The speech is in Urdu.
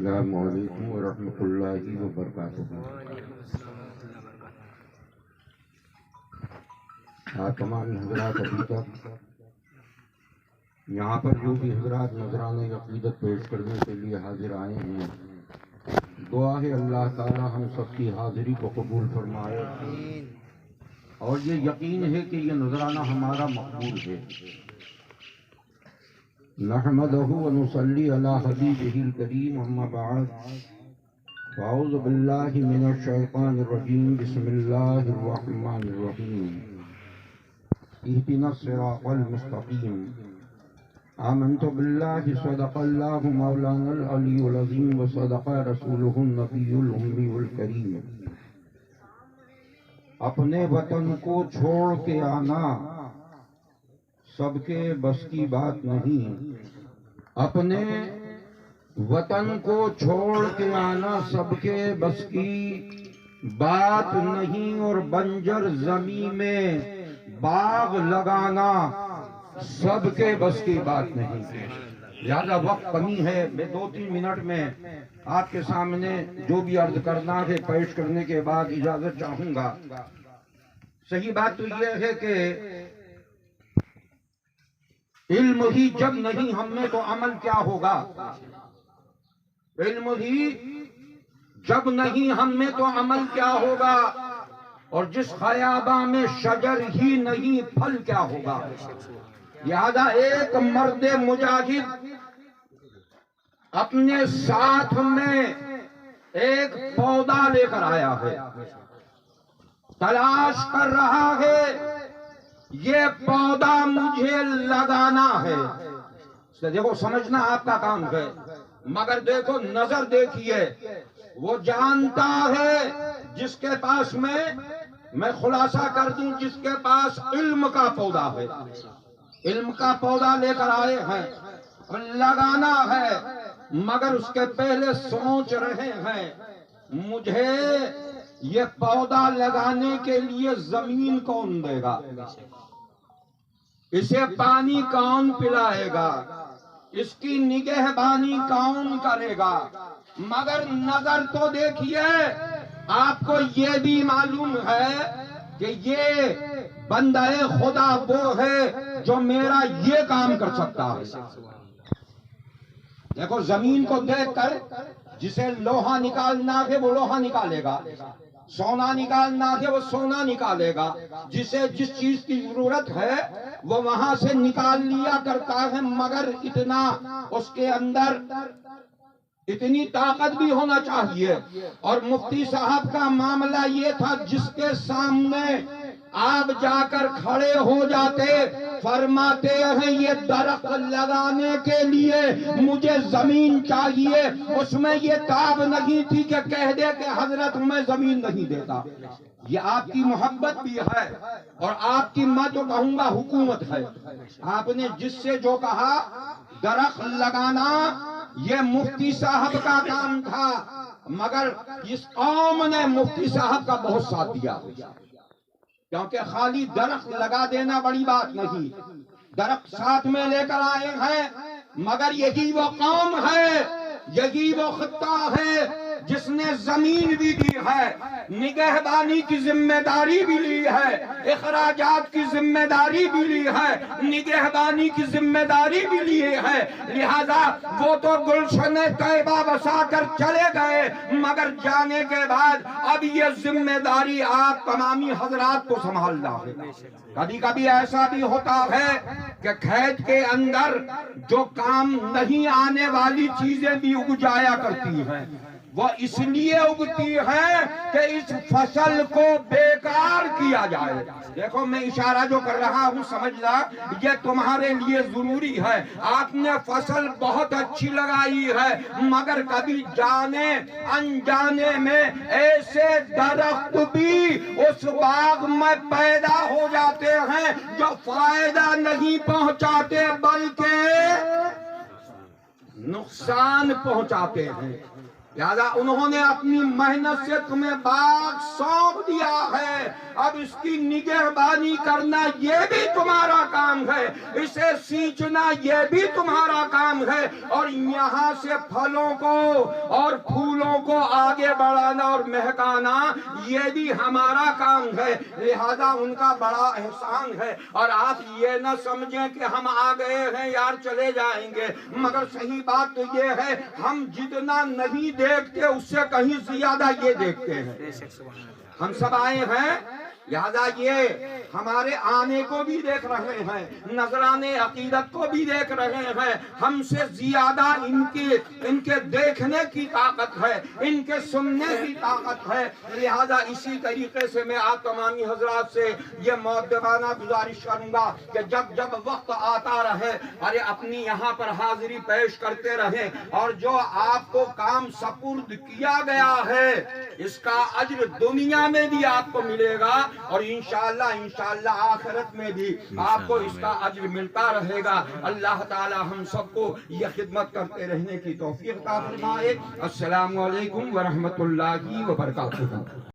السلام علیکم ورحمۃ اللہ وبرکاتہ۔ آپ تمام حضرات ابھی تک یہاں پر جو بھی حضرات نذرانہ عقیدت پیش کرنے کے لیے حاضر آئے ہیں، دعا ہے اللہ تعالی ہم سب کی حاضری کو قبول فرمائے، اور یہ یقین ہے کہ یہ نذرانہ ہمارا مقبول ہے۔ نحمدہ ونصلی علی حبیبہ الکریم، اما بعد فاعوذ باللہ من الشیطان الرجیم، بسم اللہ الرحمن الرحیم، اہدنا الصراط المستقیم، آمنت باللہ صدق اللہ مولانا العلی العظیم وصدق رسولہ النبی الأمی الکریم۔ اپنے وطن کو چھوڑ کے آنا سب کے بس کی بات نہیں، اپنے وطن کو چھوڑ کے آنا سب کے بس کی بات نہیں، اور بنجر زمین میں باغ لگانا سب کے بس کی بات نہیں۔ زیادہ وقت کمی ہے، میں 2-3 منٹ میں آپ کے سامنے جو بھی عرض کرنا ہے پیش کرنے کے بعد اجازت چاہوں گا۔ صحیح بات تو یہ ہے کہ علم ہی جب نہیں ہم میں تو عمل کیا ہوگا؟ علم ہی جب نہیں ہم میں تو عمل کیا ہوگا؟ اور جس خیاباں میں شجر ہی نہیں پھل کیا ہوگا؟ لہذا ایک مرد مجاہد اپنے ساتھ میں ایک پودا لے کر آیا ہے، تلاش کر رہا ہے یہ پودا مجھے لگانا ہے۔ دیکھو سمجھنا آپ کا کام ہے، مگر دیکھو نظر دیکھیے، وہ جانتا ہے جس کے پاس میں خلاصہ کر دوں، جس کے پاس علم کا پودا ہے، علم کا پودا لے کر آئے ہیں، لگانا ہے، مگر اس کے پہلے سوچ رہے ہیں مجھے یہ پودا لگانے کے لیے زمین کون دے گا، اسے پانی کون پلائے گا، اس کی نگہبانی کون کرے گا؟ مگر نظر تو دیکھیے، آپ کو یہ بھی معلوم ہے کہ یہ بندہ خدا وہ ہے جو میرا یہ کام کر سکتا ہے۔ دیکھو زمین کو دیکھ کر جسے لوہا نکالنا ہے وہ لوہا نکالے گا، سونا نکالنا ہے وہ سونا نکالے گا، جسے جس چیز کی ضرورت ہے وہ وہاں سے نکال لیا کرتا ہے، مگر اتنا اس کے اندر اتنی طاقت بھی ہونا چاہیے۔ اور مفتی صاحب کا معاملہ یہ تھا، جس کے سامنے آپ جا کر کھڑے ہو جاتے، فرماتے ہیں یہ درخت لگانے کے لیے مجھے زمین چاہیے، اس میں یہ تاب نہیں تھی کہ کہہ دے کہ حضرت میں زمین نہیں دیتا۔ یہ آپ کی محبت بھی ہے، اور آپ کی میں تو کہوں گا حکومت ہے۔ آپ نے جس سے جو کہا درخت لگانا یہ مفتی صاحب کا کام تھا، مگر اس قوم نے مفتی صاحب کا بہت ساتھ دیا، کیونکہ خالی درخت لگا دینا بڑی بات نہیں، درخت ساتھ میں لے کر آئے ہیں، مگر یہی وہ قوم ہے، یہی وہ خطہ ہے جس نے زمین بھی دی ہے، نگہبانی کی ذمہ داری بھی لی ہے، اخراجات کی ذمہ داری بھی لی ہے، نگہبانی کی ذمہ داری بھی لی ہے۔ لہذا وہ تو گلشن طیبہ بسا کر چلے گئے، مگر جانے کے بعد اب یہ ذمہ داری آپ تمامی حضرات کو سنبھالنا ہے۔ کبھی کبھی ایسا بھی ہوتا ہے کہ کھیت کے اندر جو کام نہیں آنے والی چیزیں بھی اگ جایا کرتی ہیں، وہ اس لیے اگتی ہے کہ اس فصل کو بیکار کیا جائے۔ دیکھو میں اشارہ جو کر رہا ہوں سمجھنا، یہ تمہارے لیے ضروری ہے۔ آپ نے فصل بہت اچھی لگائی ہے، مگر کبھی جانے انجانے میں ایسے درخت بھی اس باغ میں پیدا ہو جاتے ہیں جو فائدہ نہیں پہنچاتے بلکہ نقصان پہنچاتے ہیں۔ لہذا انہوں نے اپنی محنت سے تمہیں باغ سونپ دیا ہے، اب اس کی نگہبانی کرنا یہ بھی تمہارا کام ہے، اسے سینچنا یہ بھی تمہارا کام ہے، اور یہاں سے پھلوں کو اور پھولوں کو آگے بڑھانا اور مہکانا یہ بھی ہمارا کام ہے۔ لہذا ان کا بڑا احسان ہے، اور آپ یہ نہ سمجھیں کہ ہم آ گئے ہیں یار چلے جائیں گے، مگر صحیح بات تو یہ ہے ہم جتنا نہیں دیکھتے اس سے کہیں زیادہ یہ دیکھتے ہیں۔ ہم سب آئے ہیں، لہذا یہ ہمارے آنے کو بھی دیکھ رہے ہیں، نذرانے عقیدت کو بھی دیکھ رہے ہیں، ہم سے زیادہ ان کے دیکھنے کی طاقت ہے، ان کے سننے کی طاقت ہے۔ لہذا اسی طریقے سے میں آپ تمامی حضرات سے یہ مؤدبانہ گزارش کروں گا کہ جب جب وقت آتا رہے ارے اپنی یہاں پر حاضری پیش کرتے رہیں، اور جو آپ کو کام سپرد کیا گیا ہے اس کا اجر دنیا میں بھی آپ کو ملے گا، اور انشاءاللہ آخرت میں بھی آپ کو اس کا اجر ملتا رہے گا۔ اللہ تعالی ہم سب کو یہ خدمت کرتے رہنے کی توفیق عطا فرمائے۔ السلام علیکم ورحمۃ اللہ وبرکاتہ۔